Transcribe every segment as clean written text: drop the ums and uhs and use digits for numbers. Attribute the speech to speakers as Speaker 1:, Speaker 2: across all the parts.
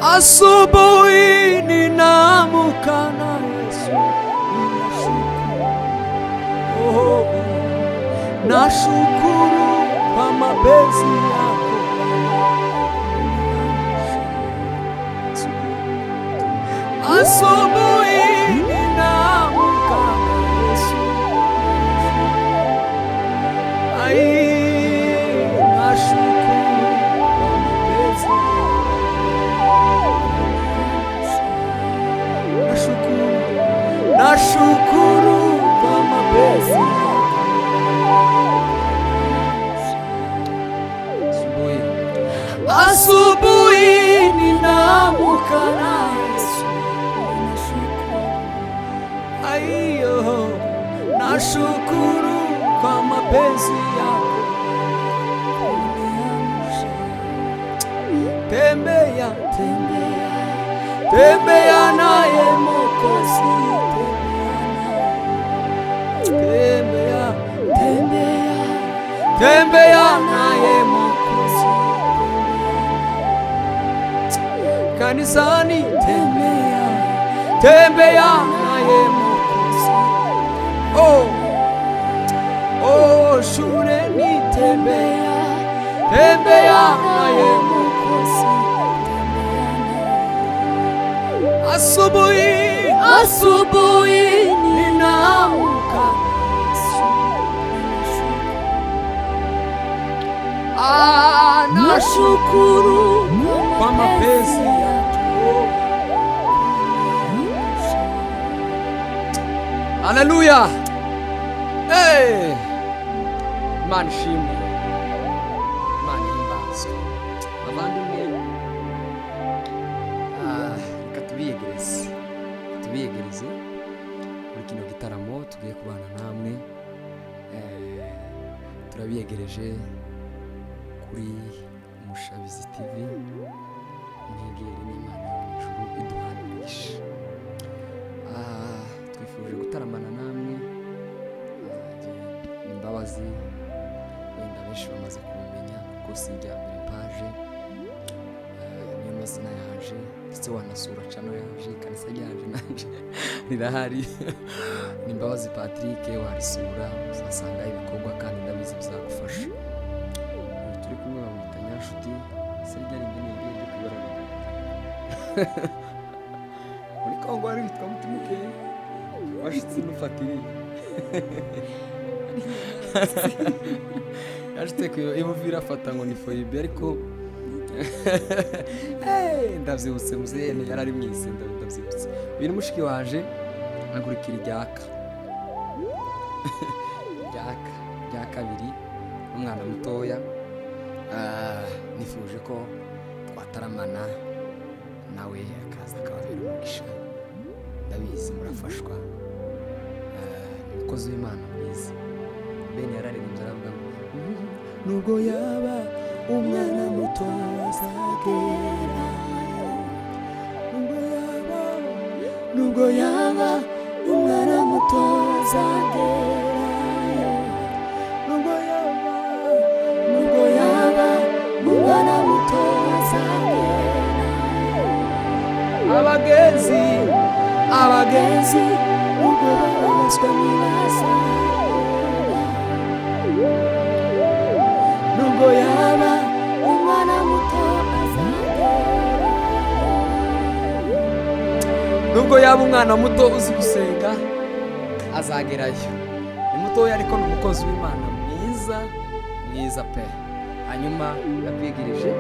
Speaker 1: asubuhi ninaamka na Yesu ninashukuru. Oh, nashukuru kwa mapenzi yako. Asubuhi ninaamka na Yesu. Ai, nashukuru kwa mapenzi yako. Nashukuru kwa mapenzi yako. Asubuhi ninaamka na Yesu. Aiyo, nashukuru kwa mapenzi yako. Tembea, tembea, tembea naye Mwokozi. Tembea, tembea, tembea naye Mwokozi. Kanisani tembea, tembea naye Mwokozi. Oh, oh, shuleni tembea, tembea naye Mwokozi. Asubuhi, asubuhi ninaamka. Nashukuru kwa mapenzi yako. Haleluya. Hey! Imana ishimwe. Imana ihimbazwe. Abandimwe, reka tubiyegereze muri kino gitaramo tugiye kubana namwe. Turabiyegereje kuri Mushabizi TV. Mwegere n'Imana y'ijuru iduhana umugisha. Twifuje gutaramana namwe. Mbabazi wenda benshi bamaze kumenya kuko sijya mbere paje. Niyo mazina yaje ndetse wanasura channel yaje kanisa yaje nanje rirahari. Ni Mbabazi Patrick, warisura uzasanga ibikorwa kandi ndabizi bizagufasha. Turi kumwe na Nyanshuti sirya rimwe ngiye kubarana. Muri Kongo ari bitwa mutumuke washitse nufatiri. Yashitse imuvira afata ngo ni foibe ariko ndavyibutse muzeye yarari mwise ndavyibutse. Biri mushiki waje nagurikira iryaka. Rya kabiri umwana mutoya. Nifuje ko twataramana nawe akaza akababera umugisha. Ndabizi murafashwa. Umukozi w'Imana mwiza. Bene yararirimbye aravuga ngo nubwo yaba umwana muto azagera. Nubwo yaba umwana muto azagera. Nubwo yaba umwana muto azagera. Abagenzi ubwo babazwa n'ibaza. Nubwo yaba umwana muto azagera. Nubwo yaba umwana muto uzi gusenga azagerayo. Ni mutoya ariko ni umukozi w'Imana mwiza pe. Hanyuma yabwegereje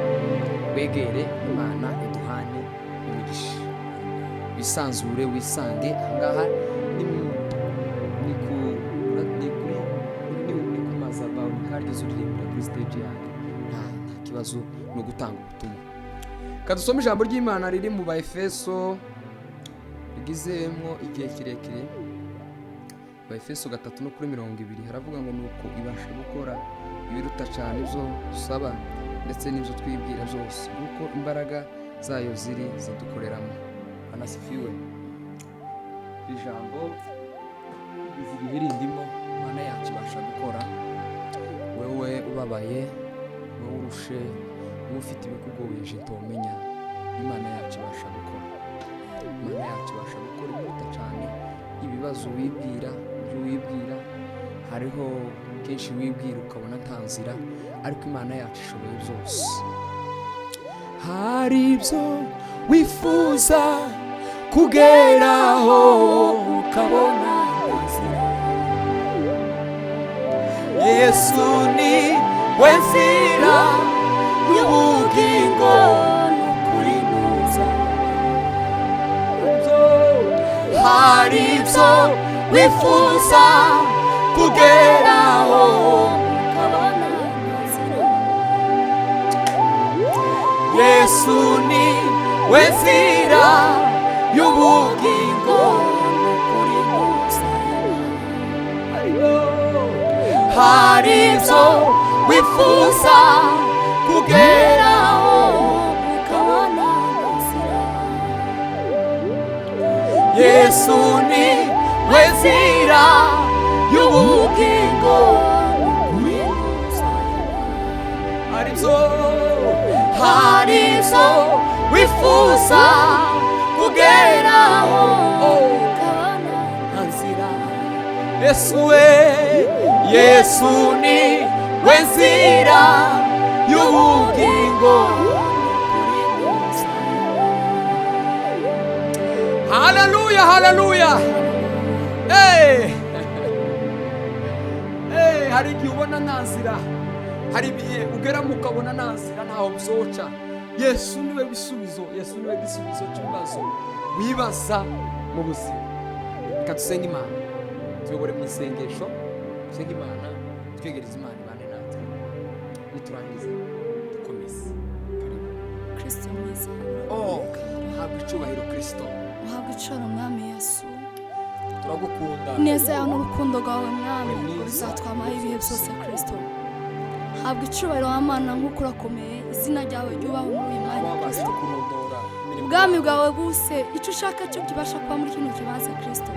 Speaker 1: wegere Imana iduhane umugisha. Wisanzure wisange ahangaha ni kumazaba ukaryo uririmba kuri stage yawe. Nta kibazo no gutanga ubutumwa. Kadusoma ijambo ry'Imana riri mu Baefeso rigizemo igihe kirekire. Baefeso 3:20 haravuga ngo nuko ibasha gukora ibiruta cyane ibyo dusaba ndetse n'ibyo twibwira byose kuko imbaraga zayo ziri zidukoreramo. Anasifiwe. Ijambo izibirindimo Imana yacu ibasha gukora. Wewe ubabaye, wowe urushe, wowe ufite ibikugoye ntomenya imana yacu ibasha gukora, imana yacu ibasha gukora ibiruta cyane ibibazo wibwira, ibyo wibwira. Hariho kenshi wibwira ukabona nta nzira, ariko imana yacu ishoboye byose. Hari ibyo wifuza kugeraho ukabona inzira, Yesu ni we nzira y'ubugingo n'ukuri nuza. Hari ibyo wifuza kugeraho ukabona inzira, Yesu ni we nzira y'ubugingo n'ukuri nuza. Hari ibyo wifuza kugeraho ukabona inzira, Yesu ni we nzira y'ubugingo n'ukuri nuza. Hari ibyo wifuza kugeraho ukabona inzira, Yesu we, Yesu ni we nzira y'ubugingo n'ukuri nuza. Haleluya, haleluya. Hari igihe ubona nta nzira, hari ibihe ugeramo ukabona nta nzira, ntaho bizoca. Yesu niwe bisubizo, Yesu niwe gisubizo cy'ibibazo wibaza mu buzima. Reka dusenge Imana, tuyobore mu isengesho, dusenge Imana, twegereze Imana ibane natwe, niturangiza dukomeze.
Speaker 2: Kristo mwiza,
Speaker 1: habwa icyubahiro Kristo,
Speaker 2: uhabwa icoro mwami Yesu.
Speaker 1: turagukunda,
Speaker 2: neza yawe n'urukundo rwawe mwami bizatwamaho ibihe byose. Kristo habwa icubahiro w'Imana, nk'uko urakomeye, izina ryawe ryubahwe muri uyu mwanya. Kristo ubwami bwawe buse, icyo ushaka cyo kibasha kuba muri kino kibanza. Kristo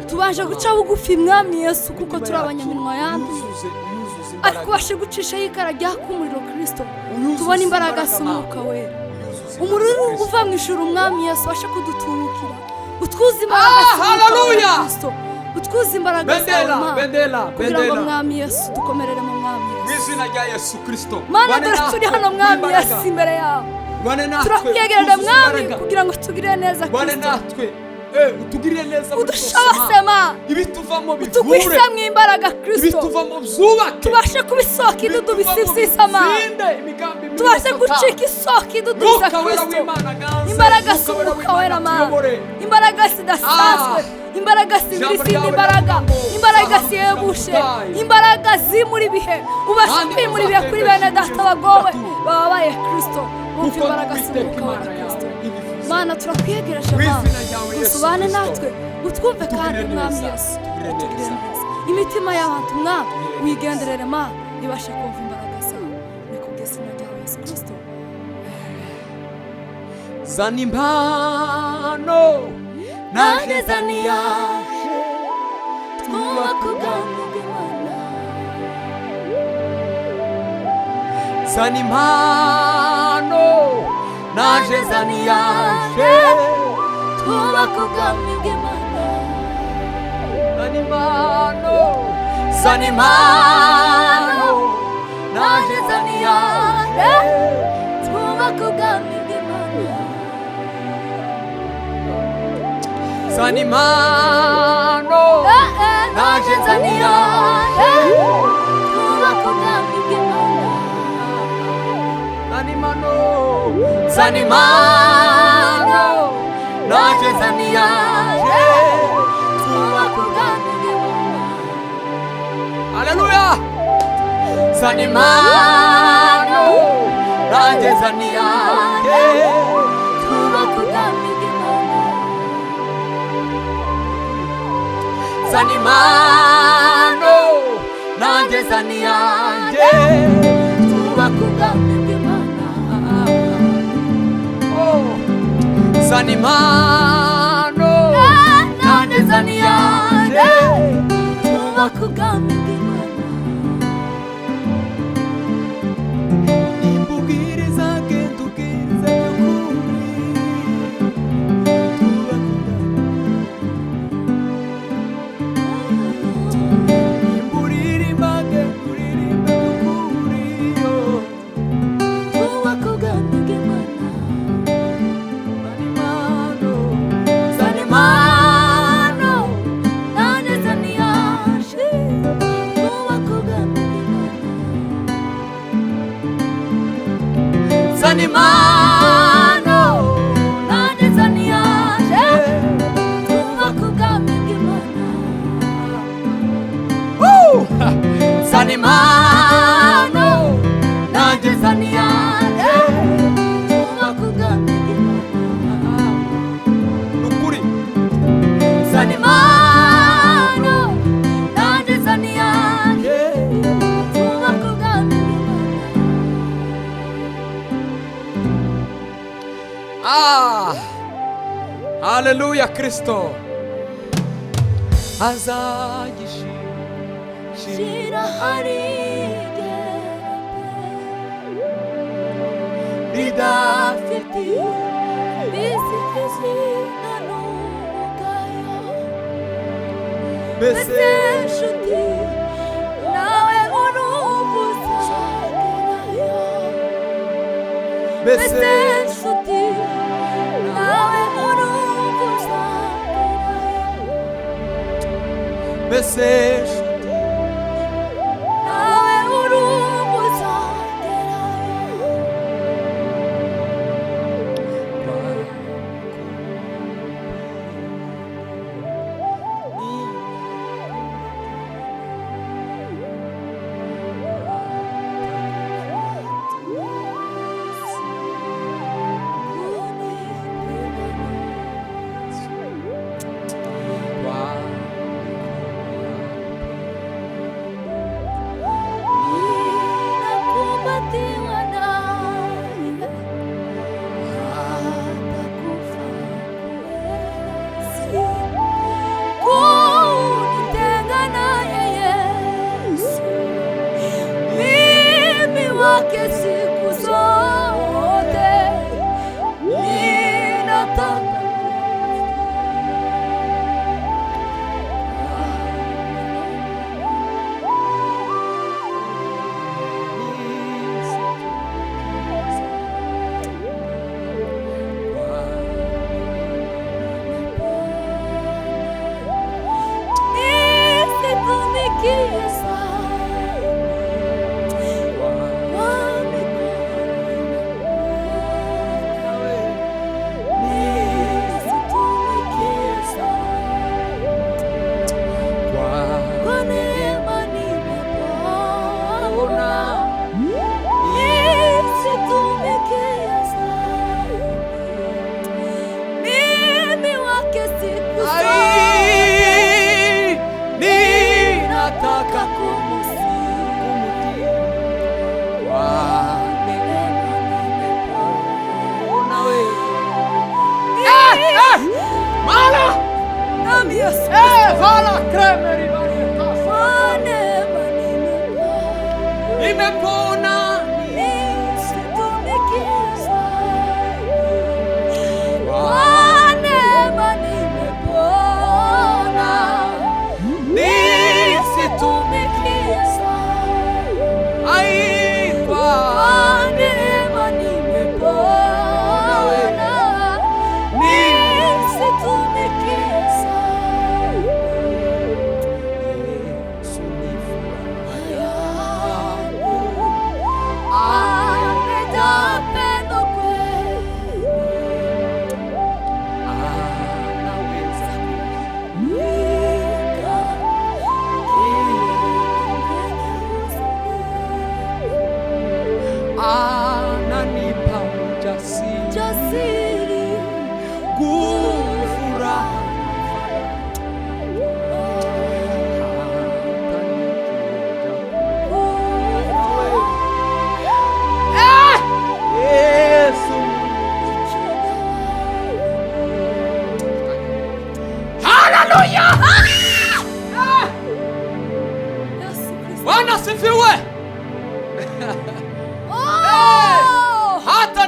Speaker 2: tubashe guca bugufi mwami Yesu, kuko turi abanyaminwa yanduye, ariko ubashe gucishaho ikara ryaka umuriro. Kristo tubona imbaraga z'umwuka wera, umuriro uva mu ijuru mwami Yesu ubashe kuduturukira, utwuze imbaraga z'umwuka. Kristo utwuze imbaraga zawe kugira ngo mwami Yesu dukomerere mu mwami Yesu,
Speaker 1: mu izina rya Yesu Kristo.
Speaker 2: Mana dore turi hano mwami Yesu imbere yawe, turakwegerera mwami kugira ngo tugirire neza. Kristo
Speaker 1: utugirire neza,
Speaker 2: udushobosema
Speaker 1: ibituvamo bivure,
Speaker 2: utugwise mu imbaraga. Kristo
Speaker 1: ibituvamo byubake,
Speaker 2: tubashe kubisohoka idudu bisibisama, tubashe gucika isoko idudubiza. Kristo imbaraga z'umwuka wera Mana, imbaraga zidasanzwe, imbaraga zibiri izindi mbaraga, imbaraga zihebuje, imbaraga zimura ibihe, ubashe kwimura ibihe kuri bene data bagowe bababaye. Kristo wumva imbaraga z'umwuka wera. Kristo Mana turakwegereje Mana, usubane natwe, utwumve kandi mwami Yesu utugirire neza. Imitima y'abantu mwami wigenderere Mana, ibashe kumva imbaraga zawe, ni kubw'izina ryawe Yesu Kristo.
Speaker 1: Zana impano nanjye zana iyaje,
Speaker 2: twubake ubwami bw'Imana.
Speaker 1: Zana impano nanjye zana iyaje,
Speaker 2: twubake ubwami bw'Imana.
Speaker 1: zana impano, zana impano nanjye zana iyaje,
Speaker 2: twubake ubwami bw'Imana.
Speaker 1: zana impano nanjye zana iyaje,
Speaker 2: twubake ubwami bw'Imana.
Speaker 1: zana impano, zana impano nanjye zana iyaje,
Speaker 2: twubake ubwami bw'Imana.
Speaker 1: haleluya. Zana impano nanjye zana iyaje,
Speaker 2: twubake ubwami bw'Imana.
Speaker 1: zana impano nanjye zana iyaje,
Speaker 2: twubake ubwami bw'Imana.
Speaker 1: zana impano nanjye zana iyaje,
Speaker 2: twubake ubwami bw'Imana.
Speaker 1: nimbubwiriza genda ubwiriza by'ukuri,
Speaker 2: Sanimano nanjye zaniyaje twubaka ubwami bw'Imana. Sanimano nanjye zaniyaje twubaka ubwami bw'Imana.
Speaker 1: Nukuri
Speaker 2: Sanimano nanjye zaniyaje twubaka ubwami bw'Imana.
Speaker 1: Haleluya. Kristo azagishira
Speaker 2: harige ridafite bizikizina n'umugayo. Mbese nshuti nawe uruvuzagerayo. Mbese nshuti nawe uruvuzagerayo.
Speaker 1: Mbese
Speaker 2: nawe uruvuzagerayo.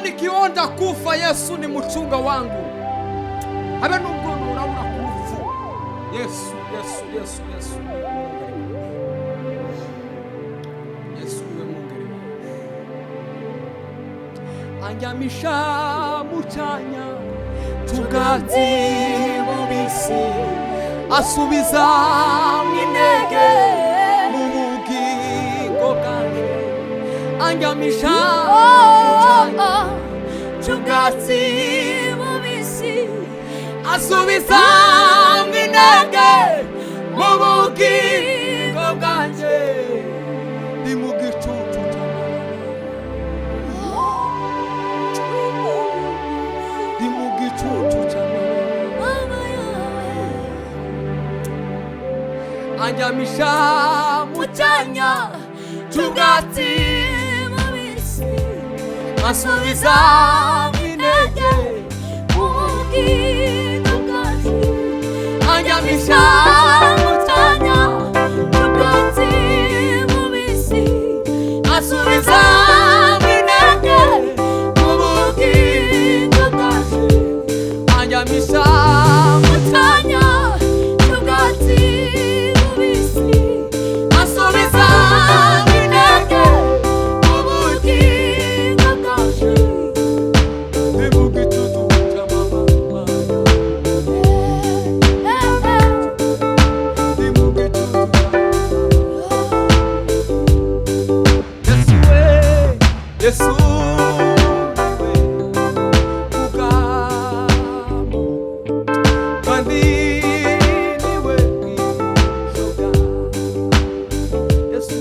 Speaker 1: nikionda kufa, Yesu ni mchunga wangu. Habe nubwo urabura kufu. Yesu, Yesu, Yesu, Yesu. Yesu we Mungu. Anjamisha muchanya tugati mubisi, asubiza minege mubugingo kanje. Anjamisha muchanya asubiza intege mu bugingo bwanjye ndi mu gicucu ndi mu gicucu anjyamisha mu cyanya cy'ubwatsi bubisi asubiza intege mu bugingo bwanjye anjyamisha mu cyanya cy'ubwatsi bubisi asubiza intege mu bugingo bwanjye anjyamisha mu cyanya cy'ubwatsi bubisi asubiza intege mu bugingo bwanjye ndi mu gicucu cy'amababa ndi mu gicucu Yesu we Yesu we ugamo kandi niwe mwifuza Yesu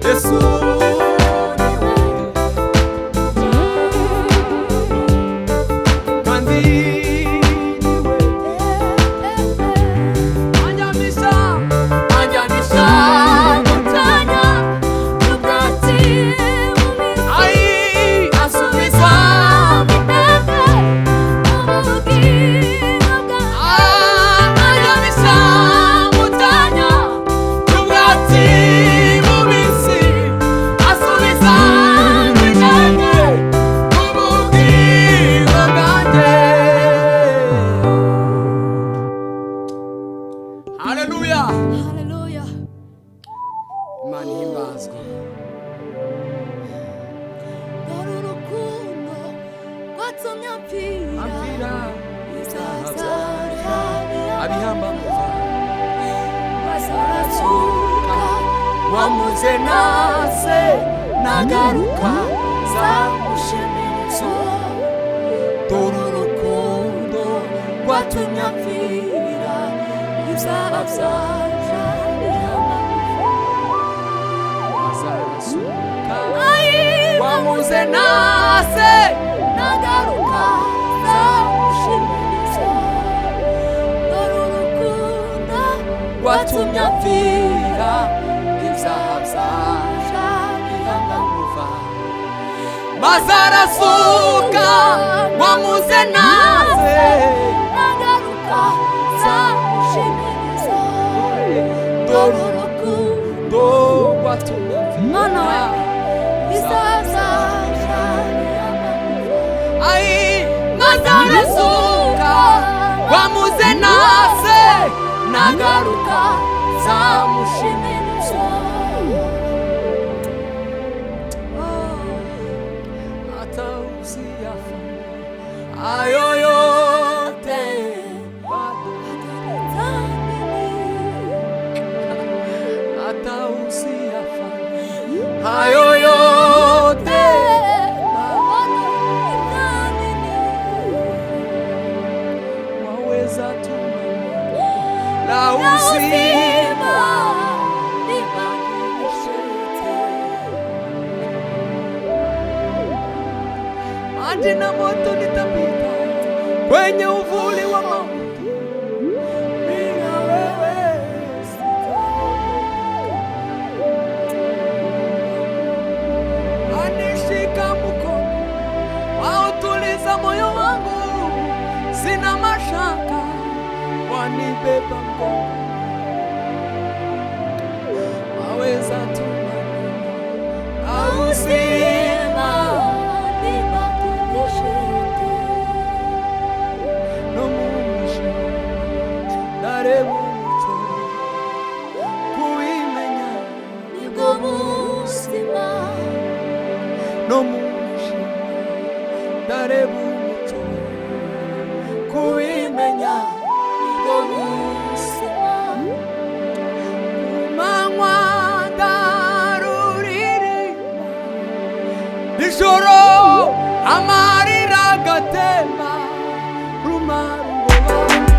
Speaker 1: Yesu niwe kandi niwe anjyamisha mu cyanya cy'ubwatsi bubisi ai asubiza intege mu bugingo bwanjye anjyamisha mu cyanya cy'ubwatsi bubisi asubiza intege mu bugingo bwanjye. Haleluya,
Speaker 2: haleluya
Speaker 1: Imana ihimbazwe.
Speaker 2: dore urukundo rwatumye apfira
Speaker 1: Apfira
Speaker 2: bizazaja
Speaker 1: abihamba muva
Speaker 2: bazarazuka
Speaker 1: wamuze nase nagaruka zamushemirizo dore urukundo rwatumye apfira ibyaha byaja azarasuka wamuze nase
Speaker 2: nagaruka zamushimiriza dore urukundo
Speaker 1: rwatumye apfira ibyaha byaja bihamuva maze arasuka wamuze nase
Speaker 2: nagaruka zamushimiriza
Speaker 1: dore urukundo rwatumye
Speaker 2: Mana we,
Speaker 1: apfira
Speaker 2: bizazaja
Speaker 1: ai maze arasuka wamuze nase nagaruka zamushimiriza atausiyafa ayo yote bado atausiyafa ayo yote waweza tu la uzima maji na moto nitapita kwenye uvuli wa mauti bila wewe sitaondoka. Anishika mkono wautuliza moyo wangu, sina mashaka, wanibeba mkono, waweza tu ausima nomumisha dareba umuco kuwimenya
Speaker 2: nibwo buzima
Speaker 1: nomumisha dareba umuco kuwimenya
Speaker 2: nibwo buzima
Speaker 1: kumanywa ndaruririmba nijoro amarira agatemba rumarugoba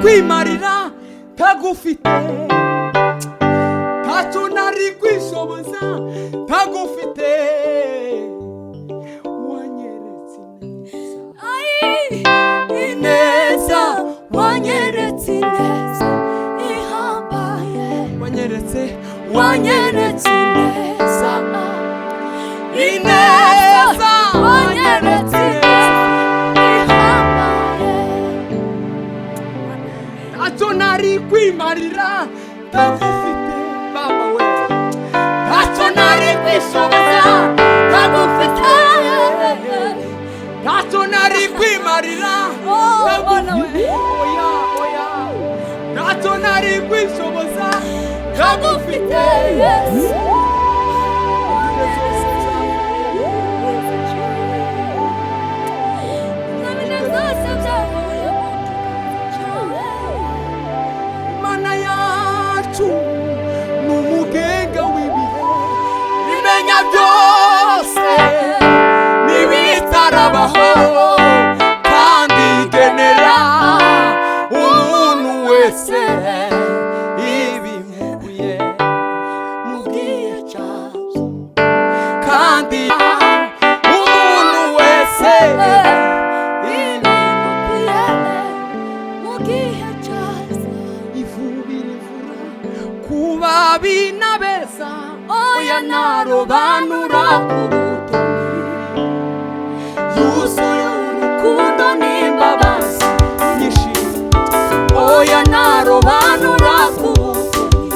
Speaker 1: kwimarira ntagufite, ntacyo nari kwishoboza ntagufite, wanyeretse ineza, wanyeretse ineza ihambaye, wanyeretse ineza, ineza, wanyeretse ihambaye, ntacyo nari kwimarira ntagufite, baba we, ntacyo nari kwishoboza ntagufite, ntacyo nari kwimarira ntagufite, oya oya, ntacyo nari kwishoboza ntagufite, Yesu. Imana yacu ni umugenga w'ibihe, imenya byose n'ibitarabaho, kandi igenera umuntu wese ibimuguye mu gihe cyabyo, kandi umuntu wese ibimuguye mu gihe cyabyo, ivubira imvura ku babi n'abeza, oya narobanura ku butoni, yuzuye urukundo n'imbabazi nyinshi, oya narobanura ku butoni,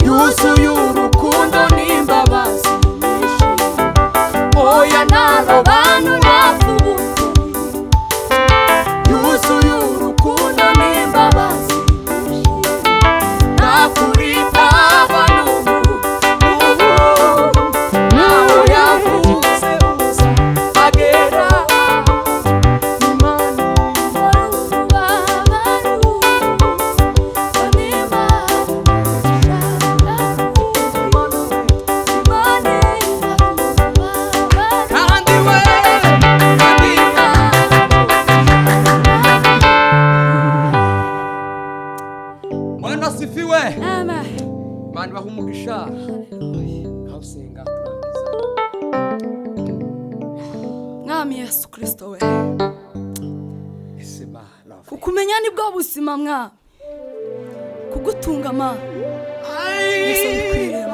Speaker 1: yuzuye urukundo n'imbabazi nyinshi, oya narobanura ku butoni, yuzuye urukundo n'imbabazi nyinshi, nakuritaba n'ubu nawe yavuze uza agera imana kandi we Bwana asifiwe.
Speaker 2: Amen.
Speaker 1: Imana ibahe umugisha. Aho usenga turangiza.
Speaker 2: Mwami Yesu Kristo we,
Speaker 1: Ese Mana,
Speaker 2: kukumenya nibwo buzima mwami, kugutunga Mana, Yesu bikwiriye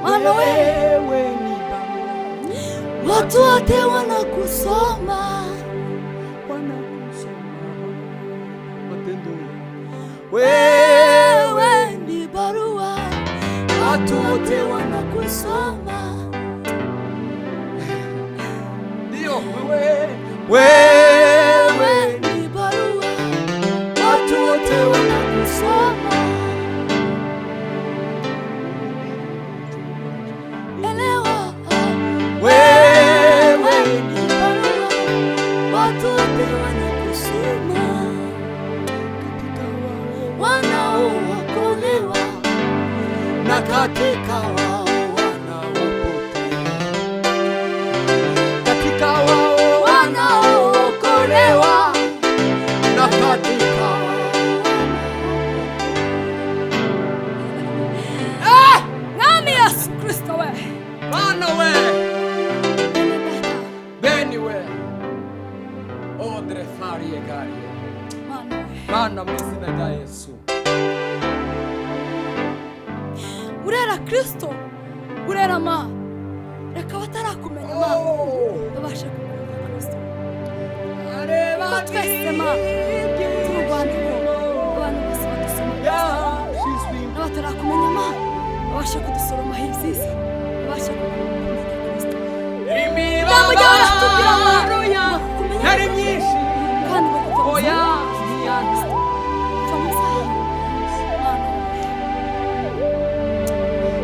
Speaker 2: Mana we,
Speaker 1: wewe ni Baba,
Speaker 2: watu wote wanakusoma,
Speaker 1: matendo
Speaker 2: wewe ni barua, watu wote wanakusoma,
Speaker 1: ndio wewe
Speaker 2: ni barua, watu wote wanakusoma, elewa,
Speaker 1: wewe
Speaker 2: ni barua, watu wote wanakusoma, wanaookolewa
Speaker 1: na katika wao wanaopotea, katika wao wanaookolewa na katika
Speaker 2: Mwami Yesu Kristo we,
Speaker 1: Bwana we, Beni we, Odre farie gari,
Speaker 2: Mana we,
Speaker 1: Bwana mu izina rya Yesu.
Speaker 2: urera Kristo, urera Mana, reka batarakumenya Mana babashe kukumva Kristo, ko twese Mana turi urwandiko abantu bose badusoma, n'abatarakumenya Mana babashe kudusoroma hizizi, babashe kukumenya Kristo,
Speaker 1: Imibabaro yari myinshi,
Speaker 2: kandi bakuva mu
Speaker 1: oya
Speaker 2: ntiyanditse, kuva mu zahabu Mana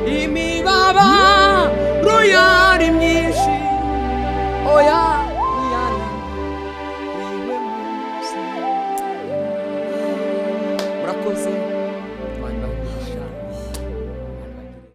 Speaker 2: we,
Speaker 1: imibabaro yari myinshi, oya ntiyanditse, murakoze.